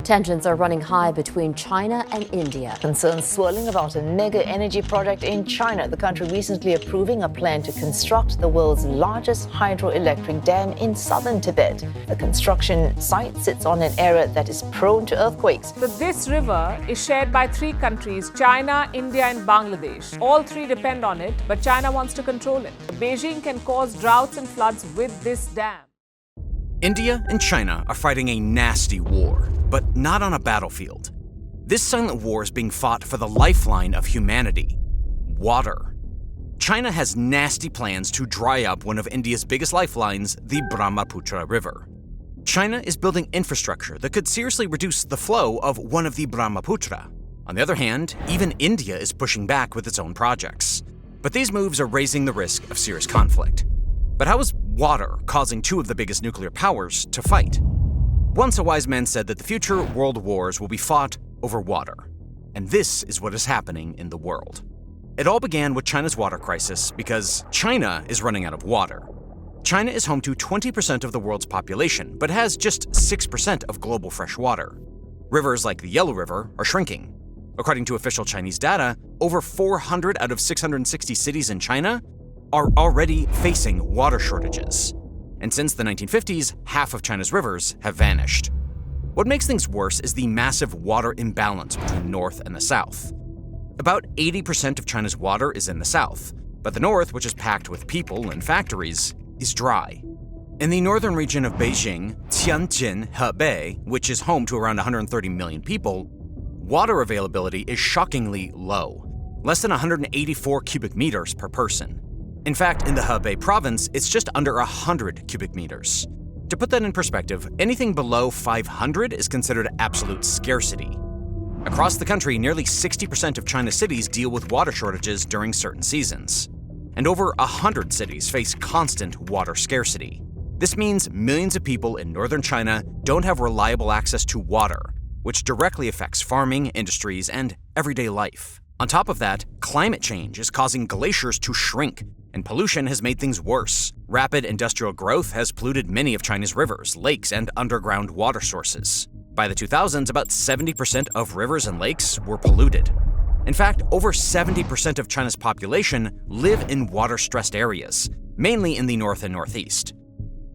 Tensions are running high between China and India. Concerns swirling about a mega energy project in China. The country recently approving a plan to construct the world's largest hydroelectric dam in southern Tibet. The construction site sits on an area that is prone to earthquakes. So this river is shared by 3 countries, China, India and Bangladesh. All 3 depend on it, but China wants to control it. Beijing can cause droughts and floods with this dam. India and China are fighting a nasty war, but not on a battlefield. This silent war is being fought for the lifeline of humanity: water. China has nasty plans to dry up one of India's biggest lifelines, the Brahmaputra River. China is building infrastructure that could seriously reduce the flow of one of the Brahmaputra. On the other hand, even India is pushing back with its own projects. But these moves are raising the risk of serious conflict. But how is water causing 2 of the biggest nuclear powers to fight? Once a wise man said that the future world wars will be fought over water. And this is what is happening in the world. It all began with China's water crisis because China is running out of water. China is home to 20% of the world's population, but has just 6% of global fresh water. Rivers like the Yellow River are shrinking. According to official Chinese data, over 400 out of 660 cities in China are already facing water shortages. And since the 1950s, half of China's rivers have vanished. What makes things worse is the massive water imbalance between the north and the south. About 80% of China's water is in the south, but the north, which is packed with people and factories, is dry. In the northern region of Beijing, Tianjin, Hebei, which is home to around 130 million people, water availability is shockingly low, less than 184 cubic meters per person. In fact, in the Hebei province, it's just under 100 cubic meters. To put that in perspective, anything below 500 is considered absolute scarcity. Across the country, nearly 60% of China's cities deal with water shortages during certain seasons. And over 100 cities face constant water scarcity. This means millions of people in northern China don't have reliable access to water, which directly affects farming, industries, and everyday life. On top of that, climate change is causing glaciers to shrink, and pollution has made things worse. Rapid industrial growth has polluted many of China's rivers, lakes, and underground water sources. By the 2000s, about 70% of rivers and lakes were polluted. In fact, over 70% of China's population live in water-stressed areas, mainly in the north and northeast.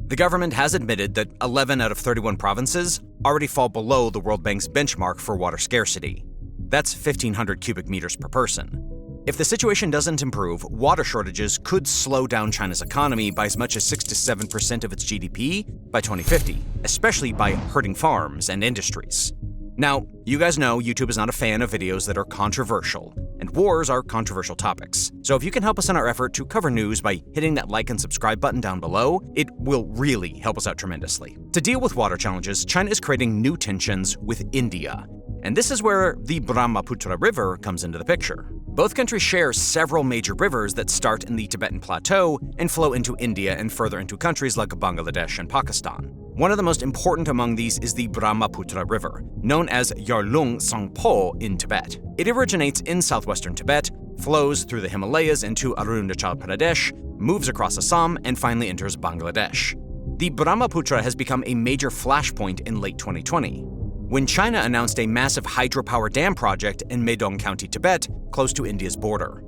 The government has admitted that 11 out of 31 provinces already fall below the World Bank's benchmark for water scarcity. That's 1,500 cubic meters per person. If the situation doesn't improve, water shortages could slow down China's economy by as much as 6 to 7% of its GDP by 2050, especially by hurting farms and industries. Now, you guys know YouTube is not a fan of videos that are controversial, and wars are controversial topics. So if you can help us in our effort to cover news by hitting that like and subscribe button down below, it will really help us out tremendously. To deal with water challenges, China is creating new tensions with India. And this is where the Brahmaputra River comes into the picture. Both countries share several major rivers that start in the Tibetan Plateau and flow into India and further into countries like Bangladesh and Pakistan. One of the most important among these is the Brahmaputra River, known as Yarlung Tsangpo in Tibet. It originates in southwestern Tibet, flows through the Himalayas into Arunachal Pradesh, moves across Assam, and finally enters Bangladesh. The Brahmaputra has become a major flashpoint in late 2020. When China announced a massive hydropower dam project in Medong County, Tibet, close to India's border.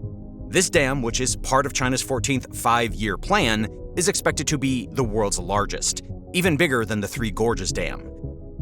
This dam, which is part of China's 14th five-year plan, is expected to be the world's largest, even bigger than the Three Gorges Dam.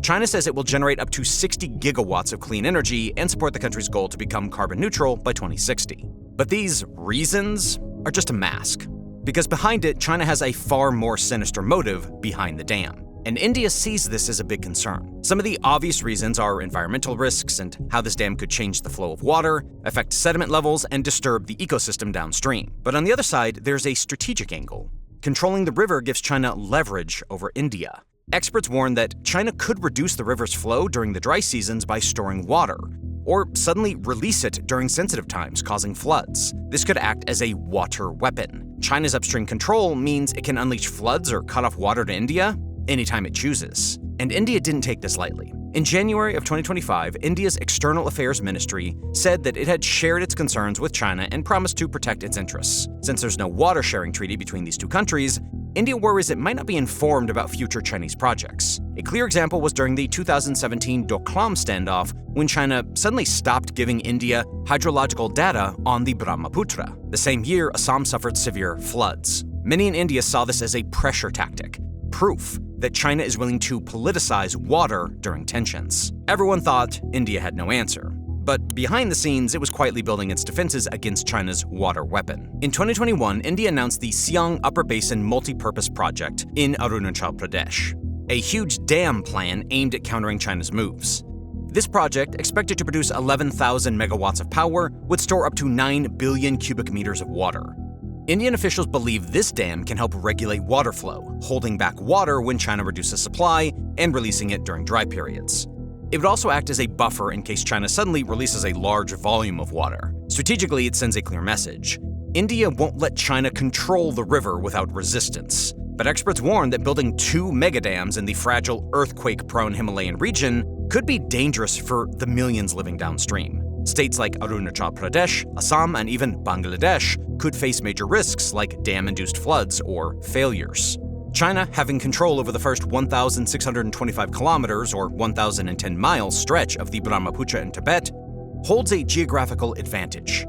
China says it will generate up to 60 gigawatts of clean energy and support the country's goal to become carbon neutral by 2060. But these reasons are just a mask, because behind it, China has a far more sinister motive behind the dam. And India sees this as a big concern. Some of the obvious reasons are environmental risks and how this dam could change the flow of water, affect sediment levels, and disturb the ecosystem downstream. But on the other side, there's a strategic angle. Controlling the river gives China leverage over India. Experts warn that China could reduce the river's flow during the dry seasons by storing water, or suddenly release it during sensitive times, causing floods. This could act as a water weapon. China's upstream control means it can unleash floods or cut off water to India anytime it chooses. And India didn't take this lightly. In January of 2025, India's External Affairs Ministry said that it had shared its concerns with China and promised to protect its interests. Since there's no water sharing treaty between these two countries, India worries it might not be informed about future Chinese projects. A clear example was during the 2017 Doklam standoff, when China suddenly stopped giving India hydrological data on the Brahmaputra. The same year, Assam suffered severe floods. Many in India saw this as a pressure tactic, proof that China is willing to politicize water during tensions. Everyone thought India had no answer. But behind the scenes, it was quietly building its defenses against China's water weapon. In 2021, India announced the Siang Upper Basin Multi-Purpose Project in Arunachal Pradesh, a huge dam plan aimed at countering China's moves. This project, expected to produce 11,000 megawatts of power, would store up to 9 billion cubic meters of water. Indian officials believe this dam can help regulate water flow, holding back water when China reduces supply and releasing it during dry periods. It would also act as a buffer in case China suddenly releases a large volume of water. Strategically, it sends a clear message. India won't let China control the river without resistance. But experts warn that building 2 megadams in the fragile, earthquake-prone Himalayan region could be dangerous for the millions living downstream. States like Arunachal Pradesh, Assam, and even Bangladesh could face major risks like dam-induced floods or failures. China, having control over the first 1,625 kilometers or 1,010 miles stretch of the Brahmaputra in Tibet, holds a geographical advantage.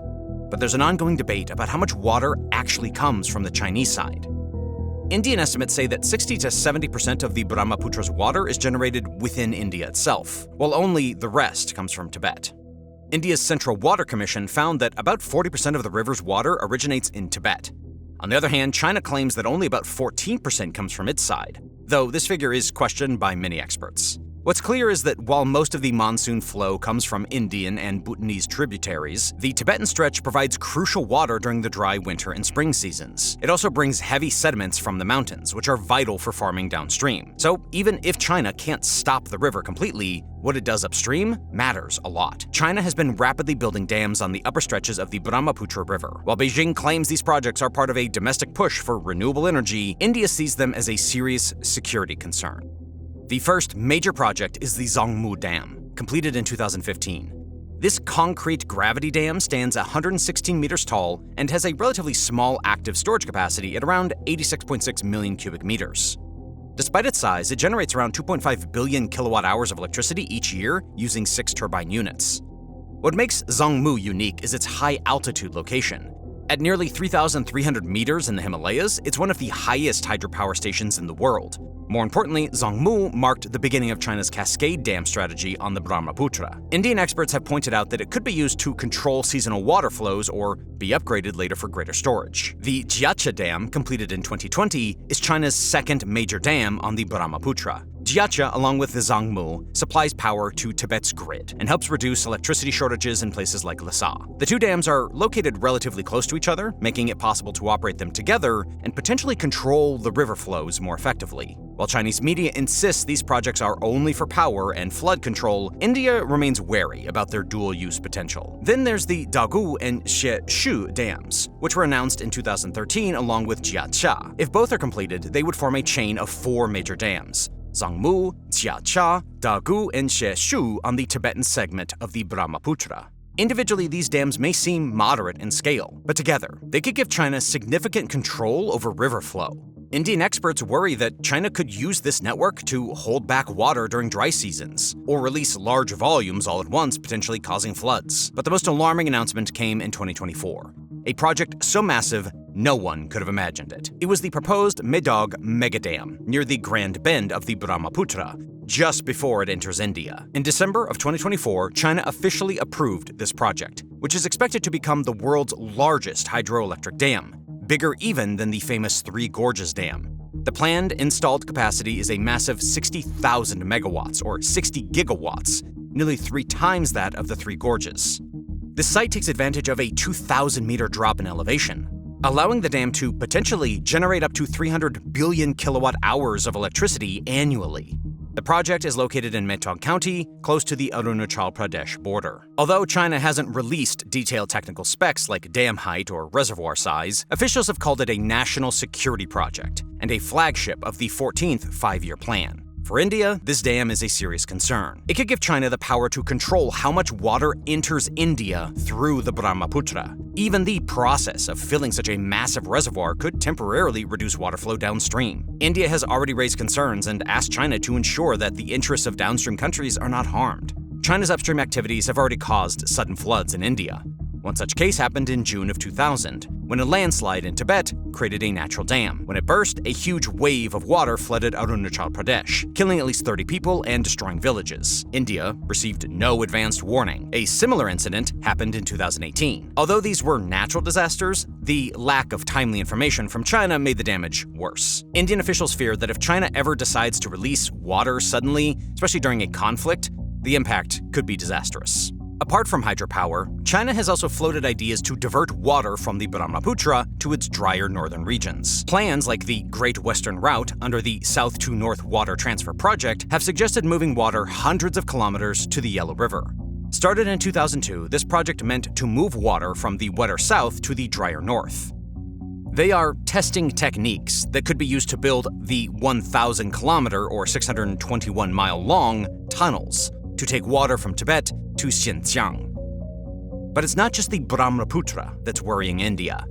But there's an ongoing debate about how much water actually comes from the Chinese side. Indian estimates say that 60 to 70% of the Brahmaputra's water is generated within India itself, while only the rest comes from Tibet. India's Central Water Commission found that about 40% of the river's water originates in Tibet. On the other hand, China claims that only about 14% comes from its side, though this figure is questioned by many experts. What's clear is that while most of the monsoon flow comes from Indian and Bhutanese tributaries, the Tibetan stretch provides crucial water during the dry winter and spring seasons. It also brings heavy sediments from the mountains, which are vital for farming downstream. So even if China can't stop the river completely, what it does upstream matters a lot. China has been rapidly building dams on the upper stretches of the Brahmaputra River. While Beijing claims these projects are part of a domestic push for renewable energy, India sees them as a serious security concern. The first major project is the Zangmu Dam, completed in 2015. This concrete gravity dam stands 116 meters tall and has a relatively small active storage capacity at around 86.6 million cubic meters. Despite its size, it generates around 2.5 billion kilowatt hours of electricity each year using 6 turbine units. What makes Zangmu unique is its high-altitude location. At nearly 3,300 meters in the Himalayas, it's one of the highest hydropower stations in the world. More importantly, Zangmu marked the beginning of China's cascade dam strategy on the Brahmaputra. Indian experts have pointed out that it could be used to control seasonal water flows or be upgraded later for greater storage. The Jiacha Dam, completed in 2020, is China's second major dam on the Brahmaputra. Jiacha, along with the Zangmu, supplies power to Tibet's grid and helps reduce electricity shortages in places like Lhasa. The two dams are located relatively close to each other, making it possible to operate them together and potentially control the river flows more effectively. While Chinese media insists these projects are only for power and flood control, India remains wary about their dual-use potential. Then there's the Dagu and Sheshu dams, which were announced in 2013 along with Jiacha. If both are completed, they would form a chain of 4 major dams: Zangmu, Jiacha, Dagu, and Sheshu on the Tibetan segment of the Brahmaputra. Individually, these dams may seem moderate in scale, but together, they could give China significant control over river flow. Indian experts worry that China could use this network to hold back water during dry seasons, or release large volumes all at once, potentially causing floods. But the most alarming announcement came in 2024. A project so massive, no one could have imagined it. It was the proposed Medog Megadam near the Grand Bend of the Brahmaputra, just before it enters India. In December of 2024, China officially approved this project, which is expected to become the world's largest hydroelectric dam, bigger even than the famous Three Gorges Dam. The planned installed capacity is a massive 60,000 megawatts, or 60 gigawatts, nearly 3 times that of the Three Gorges. This site takes advantage of a 2,000-meter drop in elevation, allowing the dam to potentially generate up to 300 billion kilowatt hours of electricity annually. The project is located in Metog County, close to the Arunachal Pradesh border. Although China hasn't released detailed technical specs like dam height or reservoir size, officials have called it a national security project and a flagship of the 14th five-year plan. For India, this dam is a serious concern. It could give China the power to control how much water enters India through the Brahmaputra. Even the process of filling such a massive reservoir could temporarily reduce water flow downstream. India has already raised concerns and asked China to ensure that the interests of downstream countries are not harmed. China's upstream activities have already caused sudden floods in India. One such case happened in June of 2000, when a landslide in Tibet created a natural dam. When it burst, a huge wave of water flooded Arunachal Pradesh, killing at least 30 people and destroying villages. India received no advanced warning. A similar incident happened in 2018. Although these were natural disasters, the lack of timely information from China made the damage worse. Indian officials fear that if China ever decides to release water suddenly, especially during a conflict, the impact could be disastrous. Apart from hydropower, China has also floated ideas to divert water from the Brahmaputra to its drier northern regions. Plans like the Great Western Route under the South to North Water Transfer Project have suggested moving water hundreds of kilometers to the Yellow River. Started in 2002, this project meant to move water from the wetter south to the drier north. They are testing techniques that could be used to build the 1,000-kilometer or 621-mile-long tunnels to take water from Tibet to Xinjiang. But it's not just the Brahmaputra that's worrying India.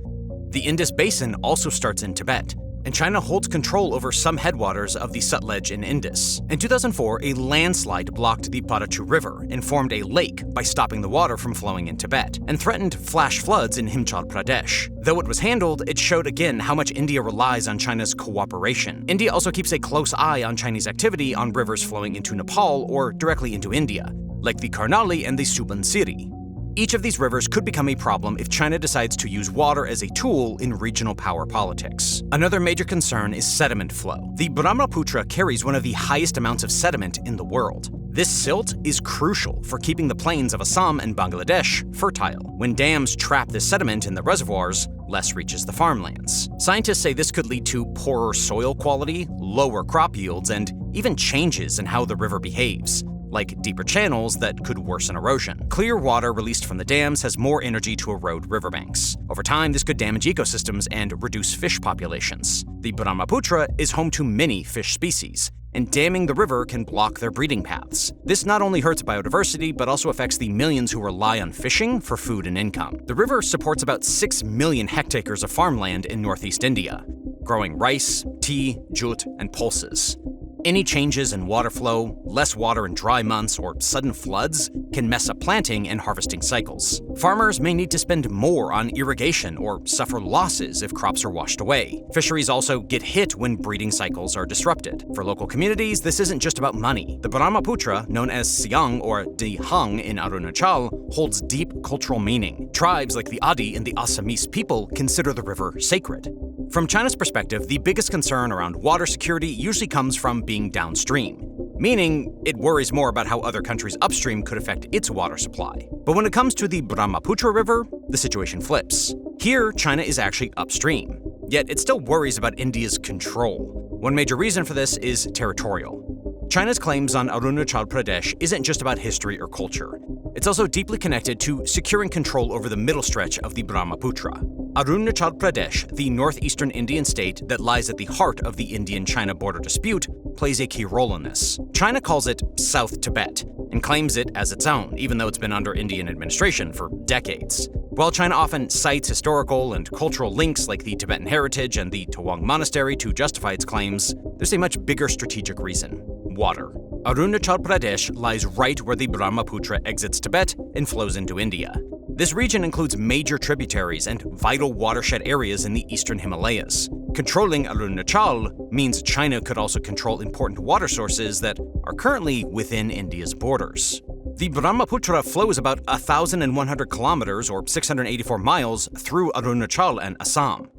The Indus Basin also starts in Tibet, and China holds control over some headwaters of the Sutlej and Indus. In 2004, a landslide blocked the Bharachu River and formed a lake by stopping the water from flowing in Tibet, and threatened flash floods in Himachal Pradesh. Though it was handled, it showed again how much India relies on China's cooperation. India also keeps a close eye on Chinese activity on rivers flowing into Nepal or directly into India, like the Karnali and the Subansiri. Each of these rivers could become a problem if China decides to use water as a tool in regional power politics. Another major concern is sediment flow. The Brahmaputra carries one of the highest amounts of sediment in the world. This silt is crucial for keeping the plains of Assam and Bangladesh fertile. When dams trap this sediment in the reservoirs, less reaches the farmlands. Scientists say this could lead to poorer soil quality, lower crop yields, and even changes in how the river behaves, like deeper channels that could worsen erosion. Clear water released from the dams has more energy to erode riverbanks. Over time, this could damage ecosystems and reduce fish populations. The Brahmaputra is home to many fish species, and damming the river can block their breeding paths. This not only hurts biodiversity, but also affects the millions who rely on fishing for food and income. The river supports about 6 million hectares of farmland in northeast India, growing rice, tea, jute, and pulses. Any changes in water flow, less water in dry months, or sudden floods can mess up planting and harvesting cycles. Farmers may need to spend more on irrigation or suffer losses if crops are washed away. Fisheries also get hit when breeding cycles are disrupted. For local communities, this isn't just about money. The Brahmaputra, known as Siang or Dihang in Arunachal, holds deep cultural meaning. Tribes like the Adi and the Assamese people consider the river sacred. From China's perspective, the biggest concern around water security usually comes from being downstream, meaning it worries more about how other countries upstream could affect its water supply. But when it comes to the Brahmaputra River, the situation flips. Here, China is actually upstream, yet it still worries about India's control. One major reason for this is territorial. China's claims on Arunachal Pradesh isn't just about history or culture. It's also deeply connected to securing control over the middle stretch of the Brahmaputra. Arunachal Pradesh, the northeastern Indian state that lies at the heart of the Indian-China border dispute, plays a key role in this. China calls it South Tibet and claims it as its own, even though it's been under Indian administration for decades. While China often cites historical and cultural links like the Tibetan heritage and the Tawang Monastery to justify its claims, there's a much bigger strategic reason: water. Arunachal Pradesh lies right where the Brahmaputra exits Tibet and flows into India. This region includes major tributaries and vital watershed areas in the eastern Himalayas. Controlling Arunachal means China could also control important water sources that are currently within India's borders. The Brahmaputra flows about 1,100 kilometers or 684 miles through Arunachal and Assam.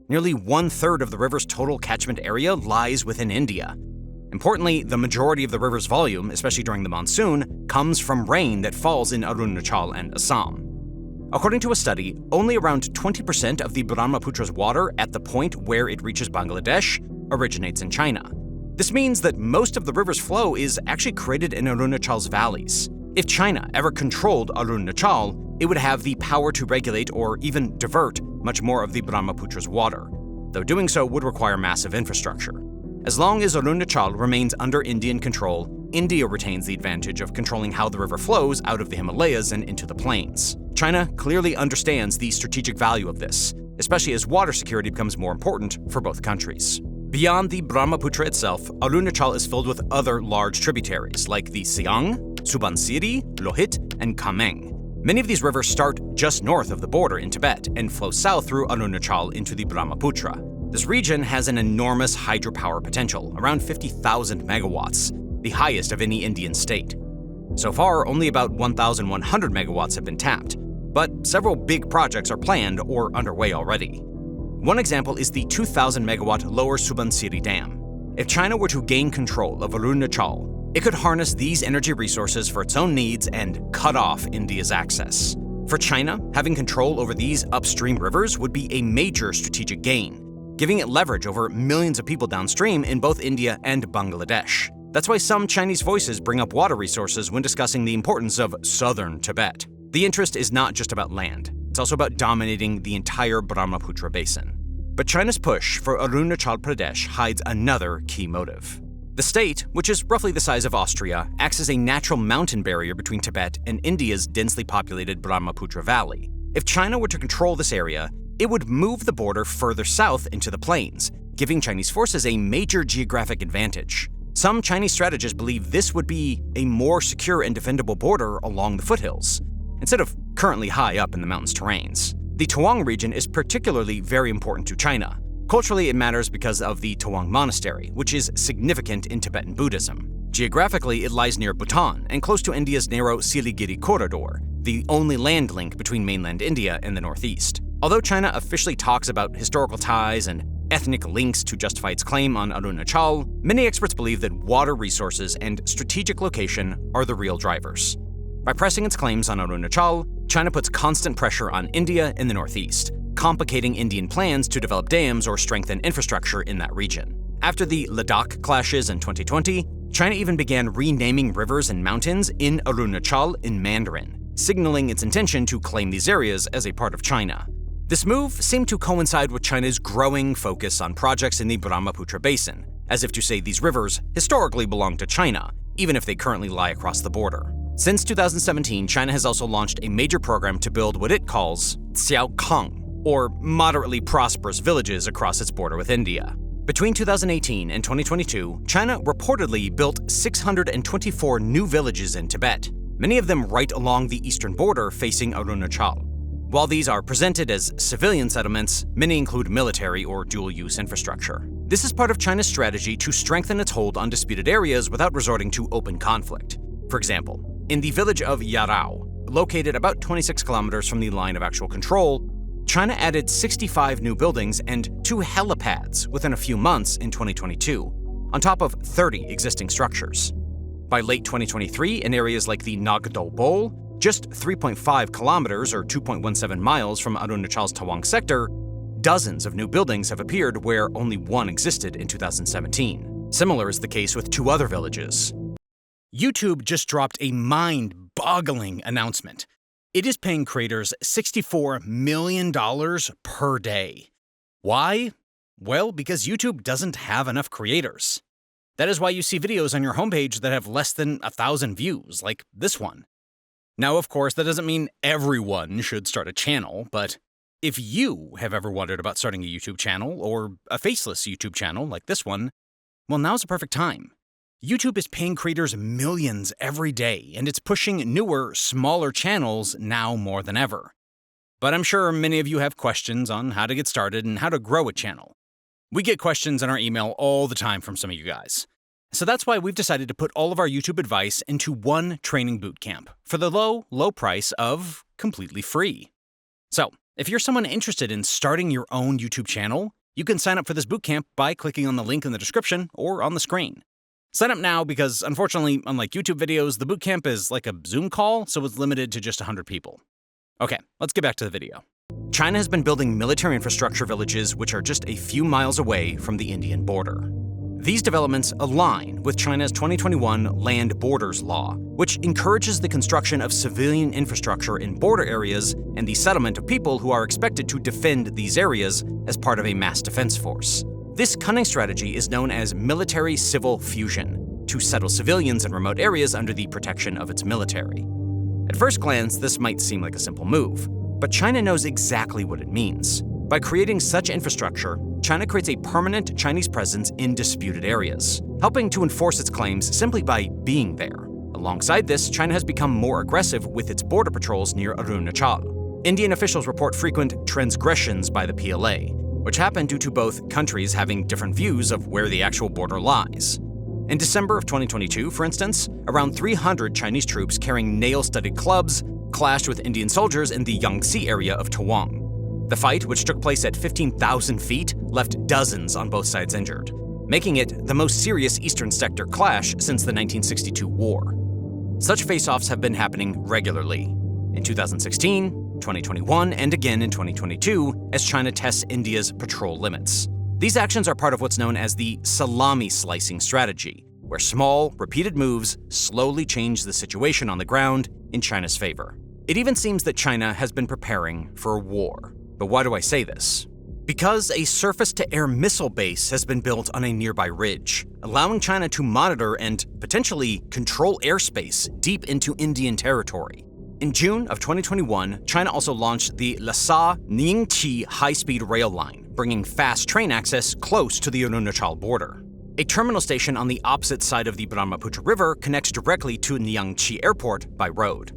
Nearly 1/3 of the river's total catchment area lies within India. Importantly, the majority of the river's volume, especially during the monsoon, comes from rain that falls in Arunachal and Assam. According to a study, only around 20% of the Brahmaputra's water at the point where it reaches Bangladesh originates in China. This means that most of the river's flow is actually created in Arunachal's valleys. If China ever controlled Arunachal, it would have the power to regulate or even divert much more of the Brahmaputra's water, though doing so would require massive infrastructure. As long as Arunachal remains under Indian control, India retains the advantage of controlling how the river flows out of the Himalayas and into the plains. China clearly understands the strategic value of this, especially as water security becomes more important for both countries. Beyond the Brahmaputra itself, Arunachal is filled with other large tributaries like the Siang, Subansiri, Lohit, and Kameng. Many of these rivers start just north of the border in Tibet and flow south through Arunachal into the Brahmaputra. This region has an enormous hydropower potential, around 50,000 megawatts, the highest of any Indian state. So far, only about 1,100 megawatts have been tapped, but several big projects are planned or underway already. One example is the 2,000 megawatt Lower Subansiri Dam. If China were to gain control of Arunachal, it could harness these energy resources for its own needs and cut off India's access. For China, having control over these upstream rivers would be a major strategic gain, giving it leverage over millions of people downstream in both India and Bangladesh. That's why some Chinese voices bring up water resources when discussing the importance of southern Tibet. The interest is not just about land, it's also about dominating the entire Brahmaputra basin. But China's push for Arunachal Pradesh hides another key motive. The state, which is roughly the size of Austria, acts as a natural mountain barrier between Tibet and India's densely populated Brahmaputra Valley. If China were to control this area, it would move the border further south into the plains, giving Chinese forces a major geographic advantage. Some Chinese strategists believe this would be a more secure and defendable border along the foothills, instead of currently high up in the mountainous terrains. The Tawang region is particularly very important to China. Culturally, it matters because of the Tawang Monastery, which is significant in Tibetan Buddhism. Geographically, it lies near Bhutan and close to India's narrow Siliguri corridor, the only land link between mainland India and the northeast. Although China officially talks about historical ties and ethnic links to justify its claim on Arunachal, many experts believe that water resources and strategic location are the real drivers. By pressing its claims on Arunachal, China puts constant pressure on India in the northeast, complicating Indian plans to develop dams or strengthen infrastructure in that region. After the Ladakh clashes in 2020, China even began renaming rivers and mountains in Arunachal in Mandarin, signaling its intention to claim these areas as a part of China. This move seemed to coincide with China's growing focus on projects in the Brahmaputra basin, as if to say these rivers historically belong to China, even if they currently lie across the border. Since 2017, China has also launched a major program to build what it calls Xiaokang, or moderately prosperous villages across its border with India. Between 2018 and 2022, China reportedly built 624 new villages in Tibet, many of them right along the eastern border facing Arunachal. While these are presented as civilian settlements, many include military or dual-use infrastructure. This is part of China's strategy to strengthen its hold on disputed areas without resorting to open conflict. For example, in the village of Yarao, located about 26 kilometers from the line of actual control, China added 65 new buildings and 2 helipads within a few months in 2022, on top of 30 existing structures. By late 2023, in areas like the Nagdo Bowl, just 3.5 kilometers or 2.17 miles from Arunachal's Tawang sector, dozens of new buildings have appeared where only one existed in 2017. Similar is the case with 2 other villages. YouTube just dropped a mind-boggling announcement. It is paying creators $64 million per day. Why? Well, because YouTube doesn't have enough creators. That is why you see videos on your homepage that have less than 1,000 views, like this one. Now, of course, that doesn't mean everyone should start a channel, but if you have ever wondered about starting a YouTube channel, or a faceless YouTube channel like this one, well, now's the perfect time. YouTube is paying creators millions every day, and it's pushing newer, smaller channels now more than ever. But I'm sure many of you have questions on how to get started and how to grow a channel. We get questions in our email all the time from some of you guys. So that's why we've decided to put all of our YouTube advice into one training bootcamp for the low, low price of completely free. So, if you're someone interested in starting your own YouTube channel, you can sign up for this bootcamp by clicking on the link in the description or on the screen. Sign up now because, unfortunately, unlike YouTube videos, the bootcamp is like a Zoom call, so it's limited to just 100 people. Okay, let's get back to the video. China has been building military infrastructure villages which are just a few miles away from the Indian border. These developments align with China's 2021 Land Borders Law, which encourages the construction of civilian infrastructure in border areas and the settlement of people who are expected to defend these areas as part of a mass defense force. This cunning strategy is known as military-civil fusion, to settle civilians in remote areas under the protection of its military. At first glance, this might seem like a simple move, but China knows exactly what it means. By creating such infrastructure, China creates a permanent Chinese presence in disputed areas, helping to enforce its claims simply by being there. Alongside this, China has become more aggressive with its border patrols near Arunachal. Indian officials report frequent transgressions by the PLA, which happen due to both countries having different views of where the actual border lies. In December of 2022, for instance, around 300 Chinese troops carrying nail-studded clubs clashed with Indian soldiers in the Yangtze area of Tawang. The fight, which took place at 15,000 feet, left dozens on both sides injured, making it the most serious Eastern Sector clash since the 1962 war. Such face-offs have been happening regularly. In 2016, 2021, and again in 2022, as China tests India's patrol limits. These actions are part of what's known as the salami slicing strategy, where small, repeated moves slowly change the situation on the ground in China's favor. It even seems that China has been preparing for a war. But why do I say this? Because a surface-to-air missile base has been built on a nearby ridge, allowing China to monitor and potentially control airspace deep into Indian territory. In June of 2021, China also launched the Lhasa-Ningxi high-speed rail line, bringing fast train access close to the Arunachal border. A terminal station on the opposite side of the Brahmaputra River connects directly to Ningxi Airport by road.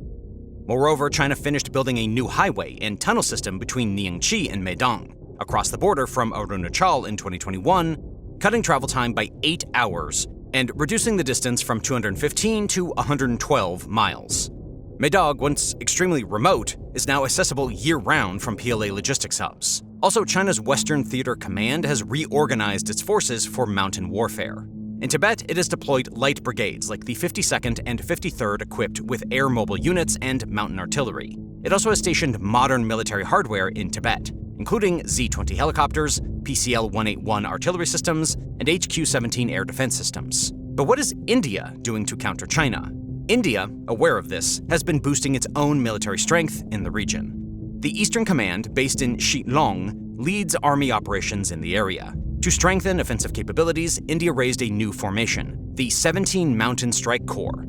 Moreover, China finished building a new highway and tunnel system between Ningxi and Meidang, across the border from Arunachal in 2021, cutting travel time by 8 hours and reducing the distance from 215 to 112 miles. Meidang, once extremely remote, is now accessible year-round from PLA logistics hubs. Also, China's Western Theater Command has reorganized its forces for mountain warfare. In Tibet, it has deployed light brigades like the 52nd and 53rd equipped with air mobile units and mountain artillery. It also has stationed modern military hardware in Tibet, including Z-20 helicopters, PCL-181 artillery systems, and HQ-17 air defense systems. But what is India doing to counter China? India, aware of this, has been boosting its own military strength in the region. The Eastern Command, based in Shillong, leads army operations in the area. To strengthen offensive capabilities, India raised a new formation, the 17 Mountain Strike Corps.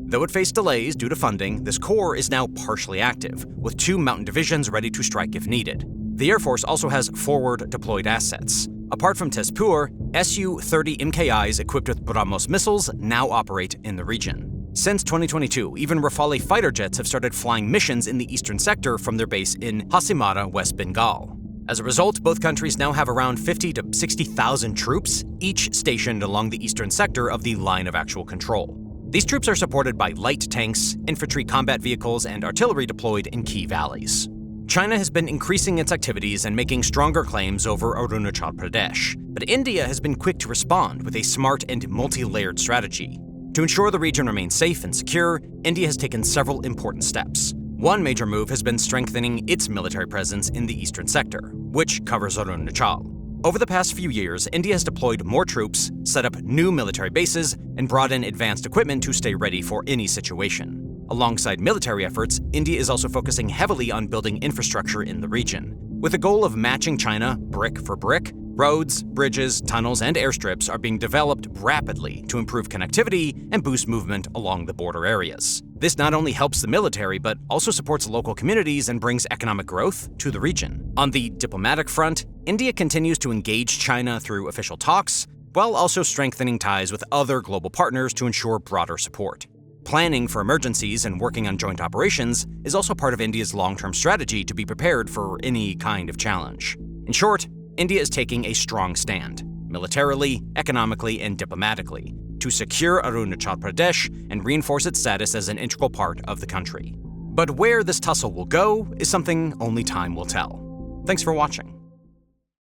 Though it faced delays due to funding, this corps is now partially active, with 2 mountain divisions ready to strike if needed. The Air Force also has forward-deployed assets. Apart from Tezpur, Su-30 MKIs equipped with BrahMos missiles now operate in the region. Since 2022, even Rafale fighter jets have started flying missions in the eastern sector from their base in Hasimara, West Bengal. As a result, both countries now have around 50 to 60,000 troops, each stationed along the eastern sector of the line of actual control. These troops are supported by light tanks, infantry combat vehicles, and artillery deployed in key valleys. China has been increasing its activities and making stronger claims over Arunachal Pradesh, but India has been quick to respond with a smart and multi-layered strategy. To ensure the region remains safe and secure, India has taken several important steps. One major move has been strengthening its military presence in the eastern sector, which covers Arunachal. Over the past few years, India has deployed more troops, set up new military bases, and brought in advanced equipment to stay ready for any situation. Alongside military efforts, India is also focusing heavily on building infrastructure in the region. With the goal of matching China brick for brick, roads, bridges, tunnels, and airstrips are being developed rapidly to improve connectivity and boost movement along the border areas. This not only helps the military, but also supports local communities and brings economic growth to the region. On the diplomatic front, India continues to engage China through official talks, while also strengthening ties with other global partners to ensure broader support. Planning for emergencies and working on joint operations is also part of India's long-term strategy to be prepared for any kind of challenge. In short, India is taking a strong stand, militarily, economically, and diplomatically, to secure Arunachal Pradesh and reinforce its status as an integral part of the country. But where this tussle will go is something only time will tell. Thanks for watching.